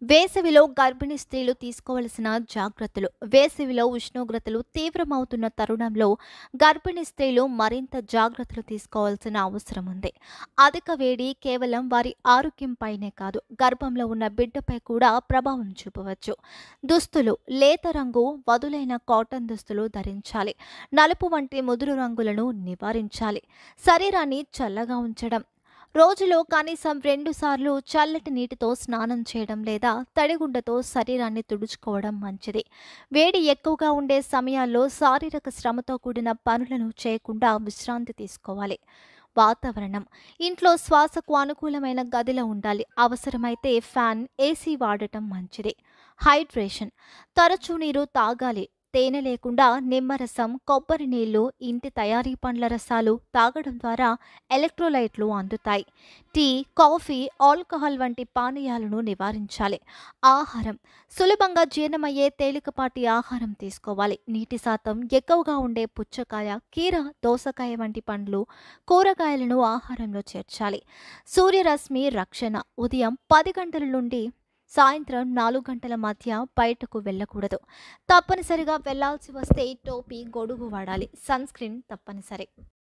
వేసవిలో గర్భిణీ స్త్రీలు తీసుకోవలసిన జాగ్రత్తలు. వేసవిలో ఉష్ణోగ్రతలు తీవ్రమవుతున్న తరుణంలో గర్భిణీ స్త్రీలు మరింత జాగ్రత్తలు తీసుకోవాల్సిన అవసరం ఉంది. అధిక వేడి కేవలం వారి ఆరోగ్యంపైనే కాదు, గర్భంలో ఉన్న బిడ్డపై కూడా ప్రభావం చూపవచ్చు. దుస్తులు లేత రంగు, వదులైన కాటన్ దుస్తులు ధరించాలి. నలుపు వంటి ముదురు రంగులను నివారించాలి. శరీరాన్ని చల్లగా ఉంచడం. రోజులో కనీసం 2 సార్లు చల్లటి నీటితో స్నానం చేయడం లేదా తడిగుడ్డతో శరీరాన్ని తుడుచుకోవడం మంచిది. వేడి ఎక్కువగా ఉండే సమయాల్లో శారీరక శ్రమతో కూడిన పనులను చేయకుండా విశ్రాంతి తీసుకోవాలి. వాతావరణం. ఇంట్లో శ్వాసకు అనుకూలమైన గదిలో ఉండాలి. అవసరమైతే ఫ్యాన్, ఏసీ వాడటం మంచిది. హైడ్రేషన్. తరచూ నీరు తాగాలి. తేనె లేకుండా నిమ్మరసం, కొబ్బరి నీళ్లు, ఇంటి తయారీ పండ్ల రసాలు తాగడం ద్వారా ఎలక్ట్రోలైట్లు అందుతాయి. టీ, కాఫీ, ఆల్కహాల్ వంటి పానీయాలను నివారించాలి. ఆహారం. సులభంగా జీర్ణమయ్యే తేలికపాటి ఆహారం తీసుకోవాలి. నీటి శాతం ఎక్కువగా ఉండే పుచ్చకాయ, కీర, దోసకాయ వంటి పండ్లు, కూరగాయలను ఆహారంలో చేర్చాలి. సూర్యరశ్మి రక్షణ. ఉదయం 10 గంటల నుండి సాయంత్రం 4 గంటల మధ్య బయటకు వెళ్ళకూడదు. తప్పనిసరిగా వెళ్లాల్సి వస్తే టోపీ, గొడుగు వాడాలి. సన్ స్క్రీన్ తప్పనిసరి.